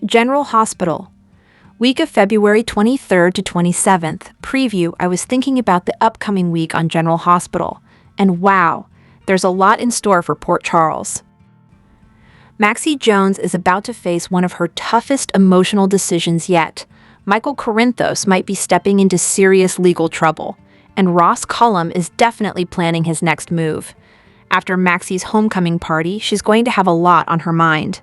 General Hospital. Week of February 23rd to 27th. Preview. I was thinking about the upcoming week on General Hospital. And wow, there's a lot in store for Port Charles. Maxie Jones is about to face one of her toughest emotional decisions yet. Michael Corinthos might be stepping into serious legal trouble, and Ross Cullum is definitely planning his next move. After Maxie's homecoming party, she's going to have a lot on her mind.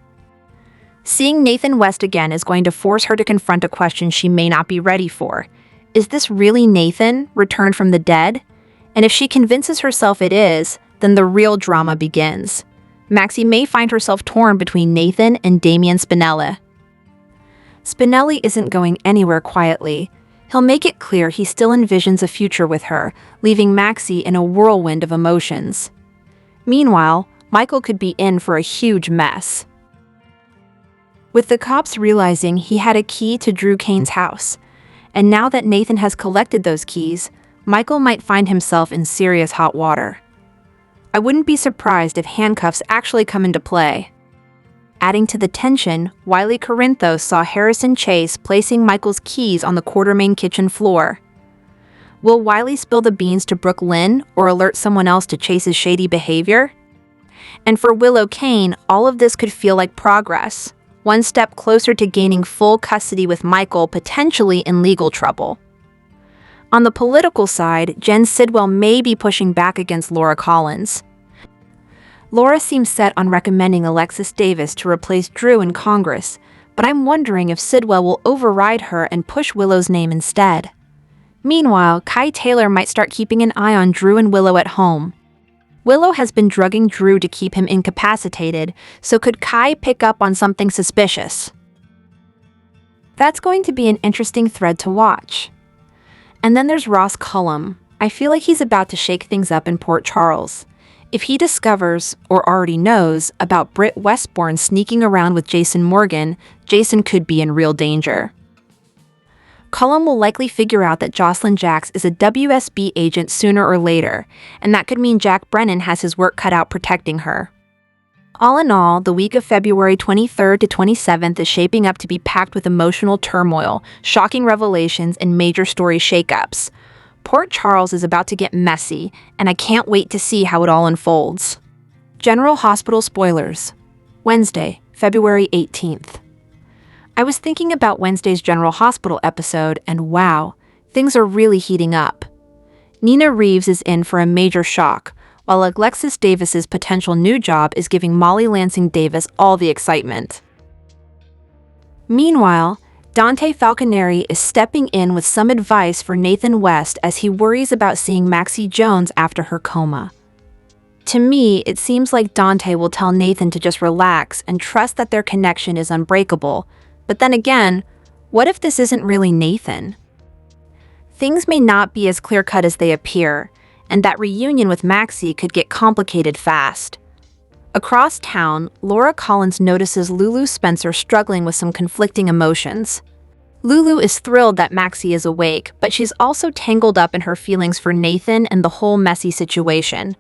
Seeing Nathan West again is going to force her to confront a question she may not be ready for. Is this really Nathan, returned from the dead? And if she convinces herself it is, then the real drama begins. Maxie may find herself torn between Nathan and Damien Spinelli. Spinelli isn't going anywhere quietly. He'll make it clear he still envisions a future with her, leaving Maxie in a whirlwind of emotions. Meanwhile, Michael could be in for a huge mess. With the cops realizing he had a key to Drew Kane's house, and now that Nathan has collected those keys, Michael might find himself in serious hot water. I wouldn't be surprised if handcuffs actually come into play. Adding to the tension, Wiley Corinthos saw Harrison Chase placing Michael's keys on the Quartermain kitchen floor. Will Wiley spill the beans to Brooke Lynn or alert someone else to Chase's shady behavior? And for Willow Kane, all of this could feel like progress, one step closer to gaining full custody with Michael potentially in legal trouble. On the political side, Jen Sidwell may be pushing back against Laura Collins. Laura seems set on recommending Alexis Davis to replace Drew in Congress, but I'm wondering if Sidwell will override her and push Willow's name instead. Meanwhile, Kai Taylor might start keeping an eye on Drew and Willow at home. Willow has been drugging Drew to keep him incapacitated, so could Kai pick up on something suspicious? That's going to be an interesting thread to watch. And then there's Ross Cullum. I feel like he's about to shake things up in Port Charles. If he discovers, or already knows, about Britt Westbourne sneaking around with Jason Morgan, Jason could be in real danger. Cullum will likely figure out that Jocelyn Jacks is a WSB agent sooner or later, and that could mean Jack Brennan has his work cut out protecting her. All in all, the week of February 23rd to 27th is shaping up to be packed with emotional turmoil, shocking revelations, and major story shakeups. Port Charles is about to get messy, and I can't wait to see how it all unfolds. General Hospital spoilers. Wednesday, February 18th. I was thinking about Wednesday's General Hospital episode, and wow, things are really heating up. Nina Reeves is in for a major shock, while Alexis Davis's potential new job is giving Molly Lansing Davis all the excitement. Meanwhile, Dante Falconeri is stepping in with some advice for Nathan West as he worries about seeing Maxie Jones after her coma. To me, it seems like Dante will tell Nathan to just relax and trust that their connection is unbreakable. But then again, what if this isn't really Nathan? Things may not be as clear-cut as they appear, and that reunion with Maxie could get complicated fast. Across town, Laura Collins notices Lulu Spencer struggling with some conflicting emotions. Lulu is thrilled that Maxie is awake, but she's also tangled up in her feelings for Nathan and the whole messy situation.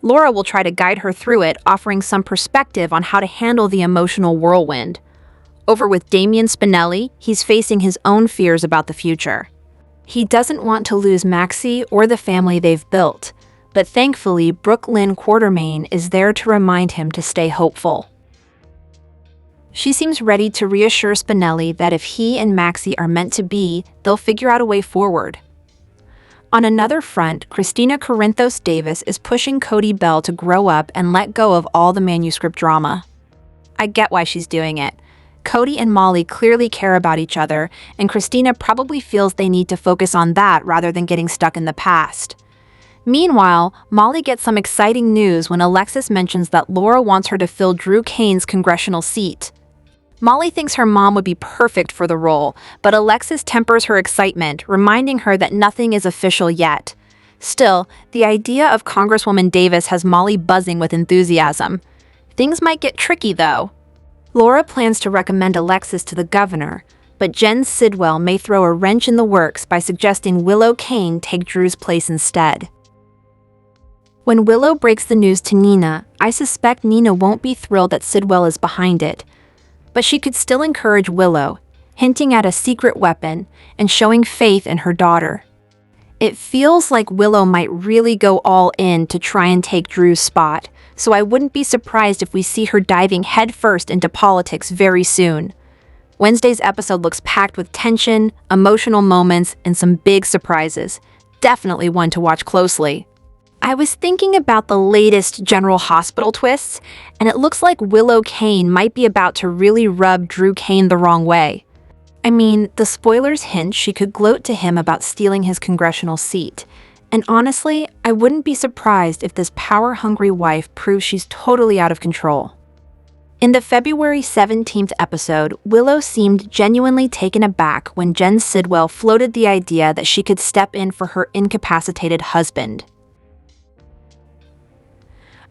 Laura will try to guide her through it, offering some perspective on how to handle the emotional whirlwind. Over with Damien Spinelli, he's facing his own fears about the future. He doesn't want to lose Maxie or the family they've built, but thankfully Brooke Lynn Quartermain is there to remind him to stay hopeful. She seems ready to reassure Spinelli that if he and Maxie are meant to be, they'll figure out a way forward. On another front, Christina Corinthos Davis is pushing Cody Bell to grow up and let go of all the manuscript drama. I get why she's doing it. Cody and Molly clearly care about each other, and Christina probably feels they need to focus on that rather than getting stuck in the past. Meanwhile, Molly gets some exciting news when Alexis mentions that Laura wants her to fill Drew Kane's congressional seat. Molly thinks her mom would be perfect for the role, but Alexis tempers her excitement, reminding her that nothing is official yet. Still, the idea of Congresswoman Davis has Molly buzzing with enthusiasm. Things might get tricky, though. Laura plans to recommend Alexis to the governor, but Jen Sidwell may throw a wrench in the works by suggesting Willow Kane take Drew's place instead. When Willow breaks the news to Nina, I suspect Nina won't be thrilled that Sidwell is behind it. but she could still encourage Willow, hinting at a secret weapon and showing faith in her daughter. It feels like Willow might really go all in to try and take Drew's spot, so I wouldn't be surprised if we see her diving headfirst into politics very soon. Wednesday's episode looks packed with tension, emotional moments, and some big surprises. Definitely one to watch closely. I was thinking about the latest General Hospital twists, and it looks like Willow Kane might be about to really rub Drew Kane the wrong way. I mean, the spoilers hint she could gloat to him about stealing his congressional seat. And honestly, I wouldn't be surprised if this power-hungry wife proves she's totally out of control. In the February 17th episode, Willow seemed genuinely taken aback when Jen Sidwell floated the idea that she could step in for her incapacitated husband.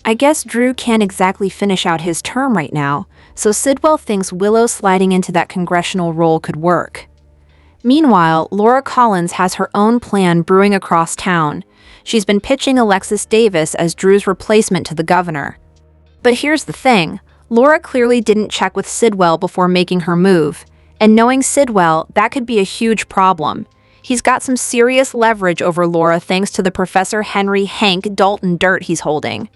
I guess Drew can't exactly finish out his term right now, so Sidwell thinks Willow sliding into that congressional role could work. Meanwhile, Laura Collins has her own plan brewing across town. She's been pitching Alexis Davis as Drew's replacement to the governor. But here's the thing, Laura clearly didn't check with Sidwell before making her move, and knowing Sidwell, that could be a huge problem. He's got some serious leverage over Laura thanks to the Professor Henry Hank Dalton dirt he's holding.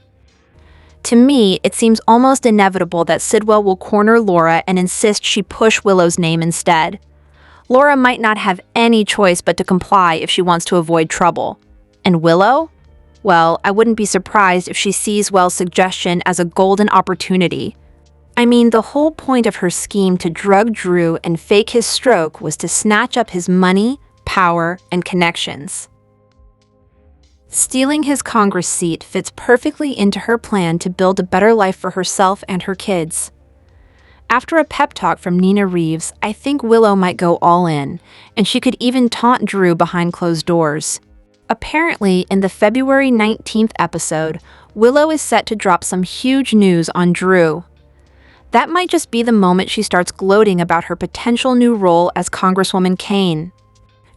To me, it seems almost inevitable that Sidwell will corner Laura and insist she push Willow's name instead. Laura might not have any choice but to comply if she wants to avoid trouble. And Willow? Well, I wouldn't be surprised if she sees Well's suggestion as a golden opportunity. I mean, the whole point of her scheme to drug Drew and fake his stroke was to snatch up his money, power, and connections. Stealing his Congress seat fits perfectly into her plan to build a better life for herself and her kids. After a pep talk from Nina Reeves, I think Willow might go all in, and she could even taunt Drew behind closed doors. Apparently, in the February 19th episode, Willow is set to drop some huge news on Drew. That might just be the moment she starts gloating about her potential new role as Congresswoman Kane.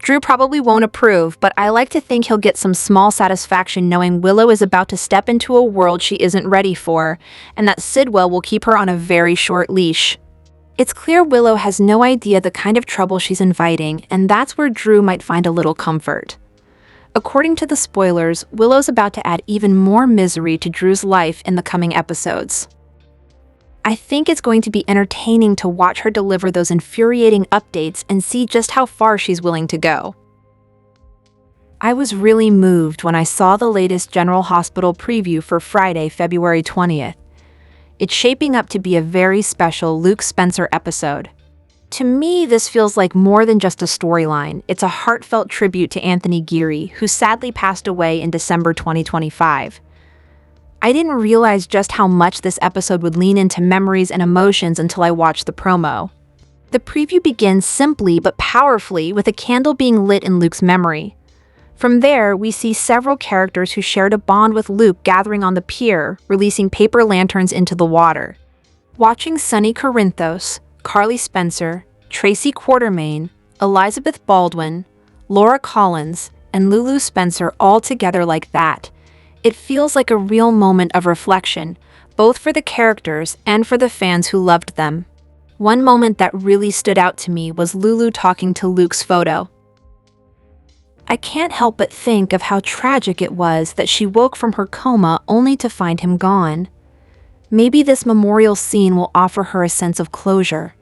Drew probably won't approve, but I like to think he'll get some small satisfaction knowing Willow is about to step into a world she isn't ready for, and that Sidwell will keep her on a very short leash. It's clear Willow has no idea the kind of trouble she's inviting, and that's where Drew might find a little comfort. According to the spoilers, Willow's about to add even more misery to Drew's life in the coming episodes. I think it's going to be entertaining to watch her deliver those infuriating updates and see just how far she's willing to go. I was really moved when I saw the latest General Hospital preview for Friday, February 20th. It's shaping up to be a very special Luke Spencer episode. To me, this feels like more than just a storyline. It's a heartfelt tribute to Anthony Geary, who sadly passed away in December 2025. I didn't realize just how much this episode would lean into memories and emotions until I watched the promo. The preview begins simply but powerfully with a candle being lit in Luke's memory. From there, we see several characters who shared a bond with Luke gathering on the pier, releasing paper lanterns into the water. Watching Sonny Corinthos, Carly Spencer, Tracy Quartermain, Elizabeth Baldwin, Laura Collins, and Lulu Spencer all together like that, it feels like a real moment of reflection, both for the characters and for the fans who loved them. One moment that really stood out to me was Lulu talking to Luke's photo. I can't help but think of how tragic it was that she woke from her coma only to find him gone. Maybe this memorial scene will offer her a sense of closure.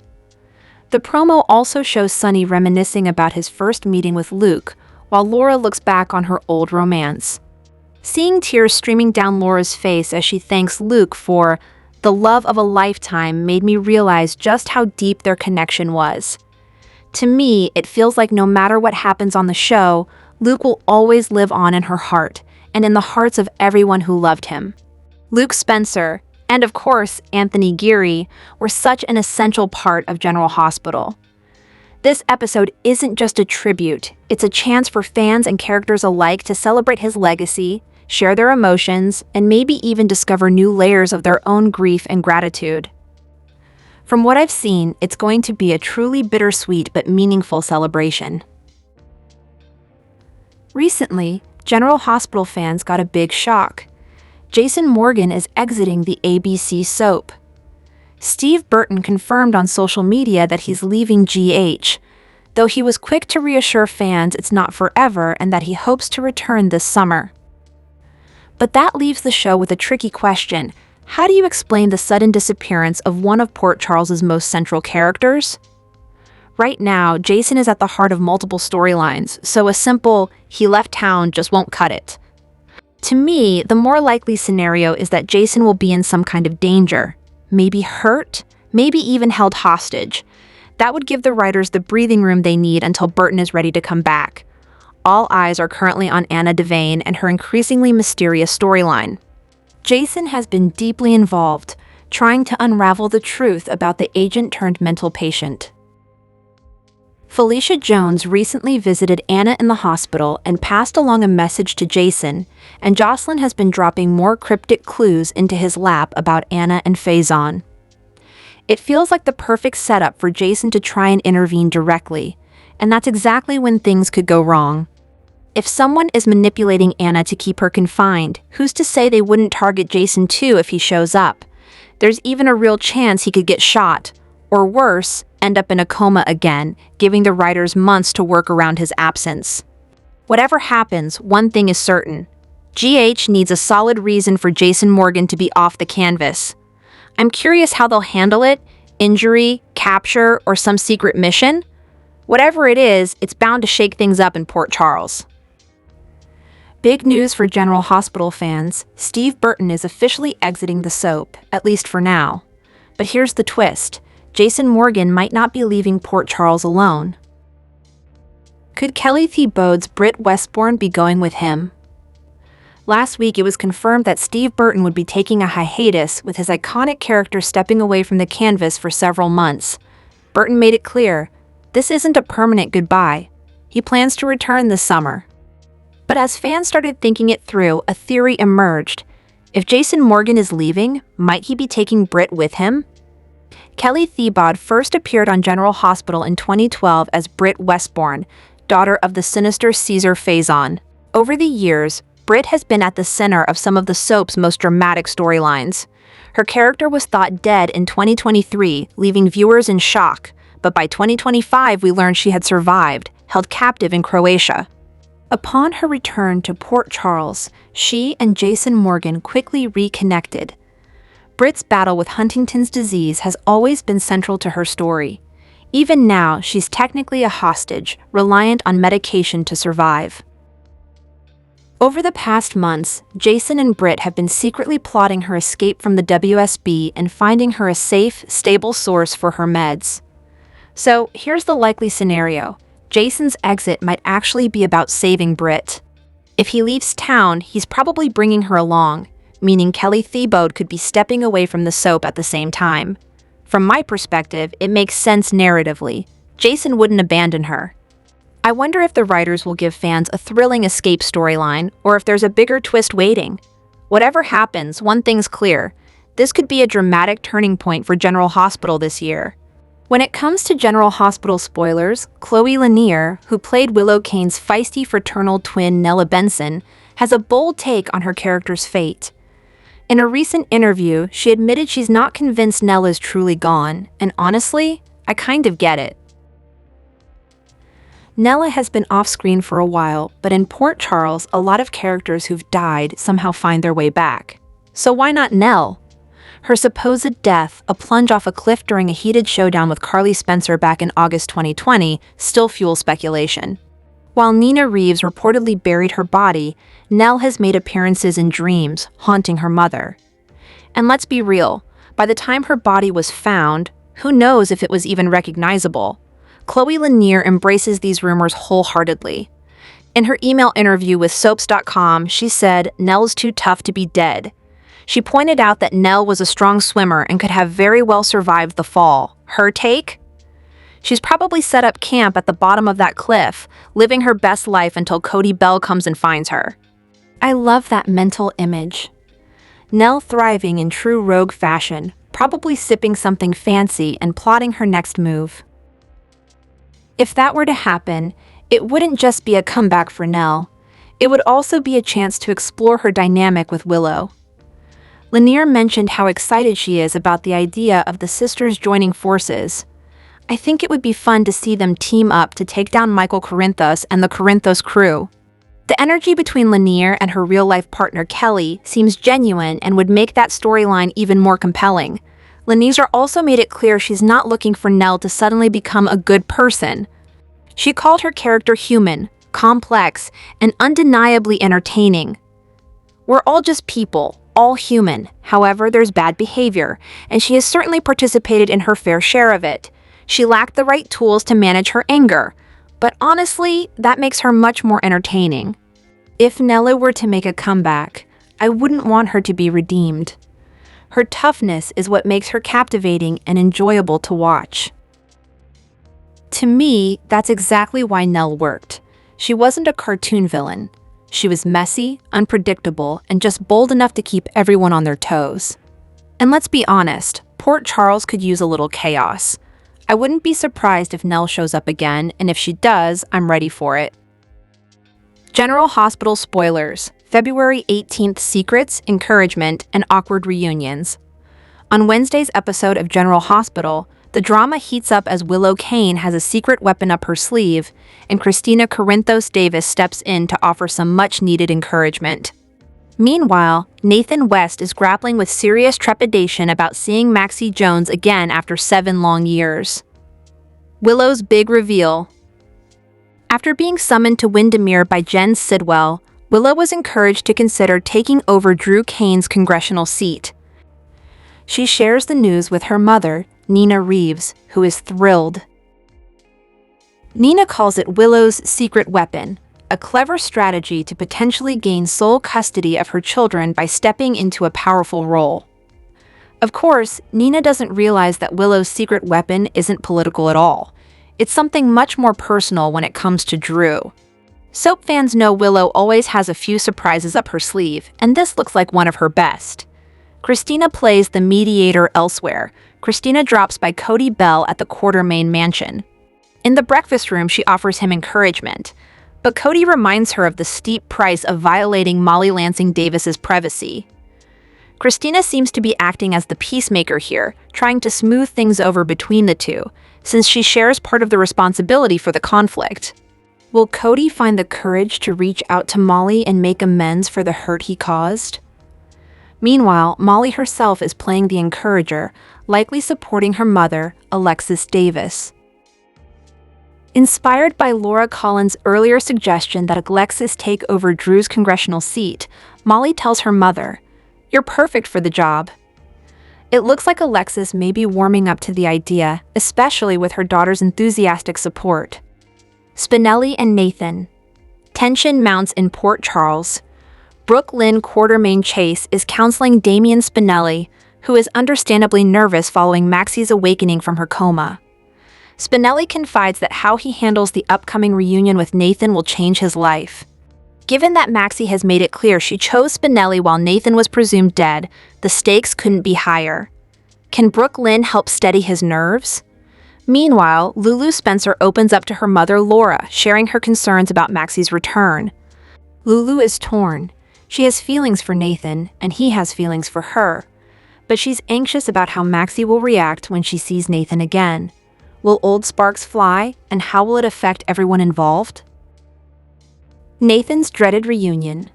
The promo also shows Sonny reminiscing about his first meeting with Luke, while Laura looks back on her old romance. Seeing tears streaming down Laura's face as she thanks Luke for the love of a lifetime made me realize just how deep their connection was. To me, it feels like no matter what happens on the show, Luke will always live on in her heart, and in the hearts of everyone who loved him. Luke Spencer, and of course Anthony Geary, were such an essential part of General Hospital. This episode isn't just a tribute, it's a chance for fans and characters alike to celebrate his legacy, share their emotions, and maybe even discover new layers of their own grief and gratitude. From what I've seen, it's going to be a truly bittersweet but meaningful celebration. Recently, General Hospital fans got a big shock. Jason Morgan is exiting the ABC soap. Steve Burton confirmed on social media that he's leaving GH, though he was quick to reassure fans it's not forever and that he hopes to return this summer. But that leaves the show with a tricky question. How do you explain the sudden disappearance of one of Port Charles's most central characters? Right now, Jason is at the heart of multiple storylines, so a simple, "he left town" just won't cut it. To me, the more likely scenario is that Jason will be in some kind of danger, maybe hurt, maybe even held hostage. That would give the writers the breathing room they need until Burton is ready to come back. All eyes are currently on Anna Devane and her increasingly mysterious storyline. Jason has been deeply involved, trying to unravel the truth about the agent-turned-mental patient. Felicia Jones recently visited Anna in the hospital and passed along a message to Jason, and Jocelyn has been dropping more cryptic clues into his lap about Anna and Faison. It feels like the perfect setup for Jason to try and intervene directly, and that's exactly when things could go wrong. If someone is manipulating Anna to keep her confined, who's to say they wouldn't target Jason too if he shows up? There's even a real chance he could get shot, or worse, end up in a coma again, giving the writers months to work around his absence. Whatever happens, one thing is certain. GH needs a solid reason for Jason Morgan to be off the canvas. I'm curious how they'll handle it: injury, capture, or some secret mission? Whatever it is, it's bound to shake things up in Port Charles. Big news for General Hospital fans: Steve Burton is officially exiting the soap, at least for now. But here's the twist: Jason Morgan might not be leaving Port Charles alone. Could Kelly Thibaud's Britt Westbourne be going with him? Last week, it was confirmed that Steve Burton would be taking a hiatus, with his iconic character stepping away from the canvas for several months. Burton made it clear, this isn't a permanent goodbye. He plans to return this summer. But as fans started thinking it through, a theory emerged. If Jason Morgan is leaving, might he be taking Britt with him? Kelly Thibaud first appeared on General Hospital in 2012 as Britt Westbourne, daughter of the sinister Caesar Faison. Over the years, Britt has been at the center of some of the soap's most dramatic storylines. Her character was thought dead in 2023, leaving viewers in shock, but by 2025 we learned she had survived, held captive in Croatia. Upon her return to Port Charles, she and Jason Morgan quickly reconnected. Britt's battle with Huntington's disease has always been central to her story. Even now, she's technically a hostage, reliant on medication to survive. Over the past months, Jason and Britt have been secretly plotting her escape from the WSB and finding her a safe, stable source for her meds. So, here's the likely scenario. Jason's exit might actually be about saving Britt. If he leaves town, he's probably bringing her along, meaning Kelly Thibaud could be stepping away from the soap at the same time. From my perspective, it makes sense narratively. Jason wouldn't abandon her. I wonder if the writers will give fans a thrilling escape storyline, or if there's a bigger twist waiting. Whatever happens, one thing's clear. This could be a dramatic turning point for General Hospital this year. When it comes to General Hospital spoilers, Chloe Lanier, who played Willow Kane's feisty fraternal twin Nella Benson, has a bold take on her character's fate. In a recent interview, she admitted she's not convinced Nella's truly gone, and honestly, I kind of get it. Nella has been off-screen for a while, but in Port Charles, a lot of characters who've died somehow find their way back. So why not Nell? Her supposed death, a plunge off a cliff during a heated showdown with Carly Spencer back in August 2020, still fuels speculation. While Nina Reeves reportedly buried her body, Nell has made appearances in dreams, haunting her mother. And let's be real, by the time her body was found, who knows if it was even recognizable? Chloe Lanier embraces these rumors wholeheartedly. In her email interview with Soaps.com, she said Nell's too tough to be dead. She pointed out that Nell was a strong swimmer and could have very well survived the fall. Her take? She's probably set up camp at the bottom of that cliff, living her best life until Cody Bell comes and finds her. I love that mental image. Nell thriving in true rogue fashion, probably sipping something fancy and plotting her next move. If that were to happen, it wouldn't just be a comeback for Nell. It would also be a chance to explore her dynamic with Willow. Lanier mentioned how excited she is about the idea of the sisters joining forces. I think it would be fun to see them team up to take down Michael Corinthos and the Corinthos crew. The energy between Lanier and her real-life partner Kelly seems genuine and would make that storyline even more compelling. Lanier also made it clear she's not looking for Nell to suddenly become a good person. She called her character human, complex, and undeniably entertaining. We're all just people, all human. However, there's bad behavior, and she has certainly participated in her fair share of it. She lacked the right tools to manage her anger, but honestly, that makes her much more entertaining. If Nella were to make a comeback, I wouldn't want her to be redeemed. Her toughness is what makes her captivating and enjoyable to watch. To me, that's exactly why Nell worked. She wasn't a cartoon villain. She was messy, unpredictable, and just bold enough to keep everyone on their toes. And let's be honest, Port Charles could use a little chaos. I wouldn't be surprised if Nell shows up again, and if she does, I'm ready for it. General Hospital spoilers. February 18th secrets, encouragement, and awkward reunions. On Wednesday's episode of General Hospital, the drama heats up as Willow Kane has a secret weapon up her sleeve, and Christina Corinthos Davis steps in to offer some much-needed encouragement. Meanwhile, Nathan West is grappling with serious trepidation about seeing Maxie Jones again after 7 long years. Willow's big reveal. After being summoned to Windermere by Jen Sidwell, Willow was encouraged to consider taking over Drew Kane's congressional seat. She shares the news with her mother, Nina Reeves, who is thrilled. Nina calls it Willow's secret weapon, a clever strategy to potentially gain sole custody of her children by stepping into a powerful role. Of course, Nina doesn't realize that Willow's secret weapon isn't political at all. It's something much more personal when it comes to Drew. Soap fans know Willow always has a few surprises up her sleeve, and this looks like one of her best. Christina plays the mediator elsewhere. Christina drops by Cody Bell at the Quartermain mansion. In the breakfast room, she offers him encouragement, but Cody reminds her of the steep price of violating Molly Lansing Davis's privacy. Christina seems to be acting as the peacemaker here, trying to smooth things over between the two, since she shares part of the responsibility for the conflict. Will Cody find the courage to reach out to Molly and make amends for the hurt he caused? Meanwhile, Molly herself is playing the encourager, likely supporting her mother, Alexis Davis. Inspired by Laura Collins' earlier suggestion that Alexis take over Drew's congressional seat, Molly tells her mother, "You're perfect for the job." It looks like Alexis may be warming up to the idea, especially with her daughter's enthusiastic support. Spinelli and Nathan. Tension mounts in Port Charles. Brooke Lynn Quartermain Chase is counseling Damian Spinelli, who is understandably nervous following Maxie's awakening from her coma. Spinelli confides that how he handles the upcoming reunion with Nathan will change his life. Given that Maxie has made it clear she chose Spinelli while Nathan was presumed dead, the stakes couldn't be higher. Can Brooke Lynn help steady his nerves? Meanwhile, Lulu Spencer opens up to her mother Laura, sharing her concerns about Maxie's return. Lulu is torn. She has feelings for Nathan, and he has feelings for her. But she's anxious about how Maxie will react when she sees Nathan again. Will old sparks fly, and how will it affect everyone involved? Nathan's dreaded reunion.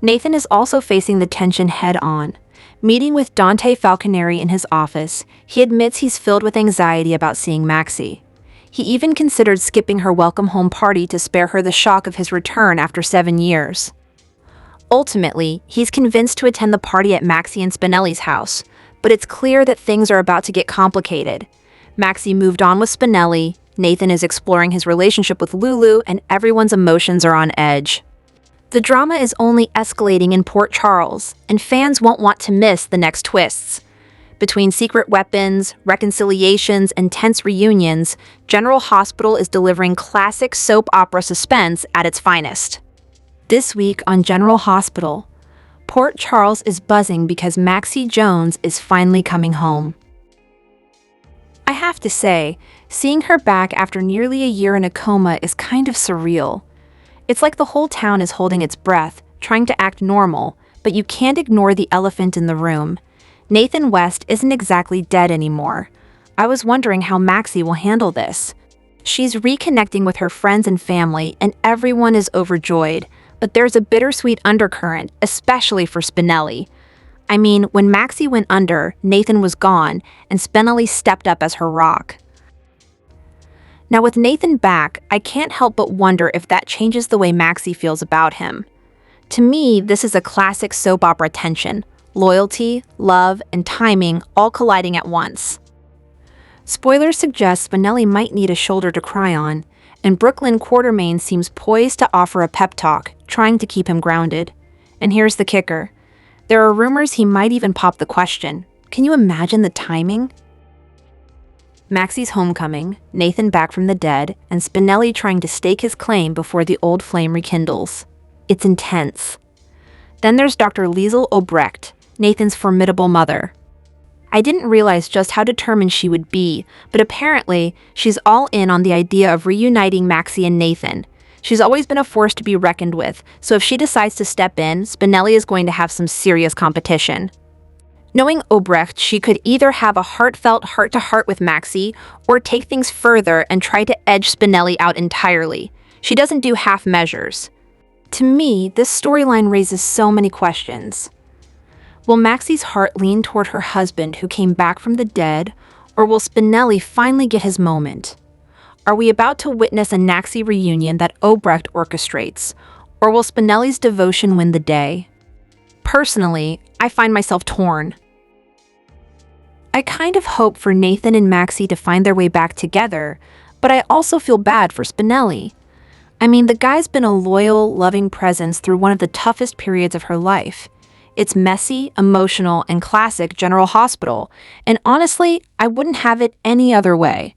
Nathan is also facing the tension head-on. Meeting with Dante Falconeri in his office, he admits he's filled with anxiety about seeing Maxie. He even considered skipping her welcome home party to spare her the shock of his return after 7 years. Ultimately, he's convinced to attend the party at Maxie and Spinelli's house, but it's clear that things are about to get complicated. Maxie moved on with Spinelli, Nathan is exploring his relationship with Lulu, and everyone's emotions are on edge. The drama is only escalating in Port Charles, and fans won't want to miss the next twists. Between secret weapons, reconciliations, and tense reunions, General Hospital is delivering classic soap opera suspense at its finest. This week on General Hospital, Port Charles is buzzing because Maxie Jones is finally coming home. I have to say, seeing her back after nearly a year in a coma is kind of surreal. It's like the whole town is holding its breath, trying to act normal, but you can't ignore the elephant in the room. Nathan West isn't exactly dead anymore. I was wondering how Maxie will handle this. She's reconnecting with her friends and family, and everyone is overjoyed, but there's a bittersweet undercurrent, especially for Spinelli. I mean, when Maxie went under, Nathan was gone, and Spinelli stepped up as her rock. Now with Nathan back, I can't help but wonder if that changes the way Maxie feels about him. To me, this is a classic soap opera tension: loyalty, love, and timing all colliding at once. Spoilers suggest Spinelli might need a shoulder to cry on, and Brooklyn Quartermain seems poised to offer a pep talk, trying to keep him grounded. And here's the kicker. There are rumors he might even pop the question. Can you imagine the timing? Maxie's homecoming, Nathan back from the dead, and Spinelli trying to stake his claim before the old flame rekindles. It's intense. Then there's Dr. Liesl Obrecht, Nathan's formidable mother. I didn't realize just how determined she would be, but apparently, she's all in on the idea of reuniting Maxie and Nathan. She's always been a force to be reckoned with, so if she decides to step in, Spinelli is going to have some serious competition. Knowing Obrecht, she could either have a heartfelt heart-to-heart with Maxie, or take things further and try to edge Spinelli out entirely. She doesn't do half measures. To me, this storyline raises so many questions. Will Maxie's heart lean toward her husband who came back from the dead, or will Spinelli finally get his moment? Are we about to witness a Maxie reunion that Obrecht orchestrates, or will Spinelli's devotion win the day? Personally, I find myself torn. I kind of hope for Nathan and Maxie to find their way back together, but I also feel bad for Spinelli. I mean, the guy's been a loyal, loving presence through one of the toughest periods of her life. It's messy, emotional, and classic General Hospital, and honestly, I wouldn't have it any other way.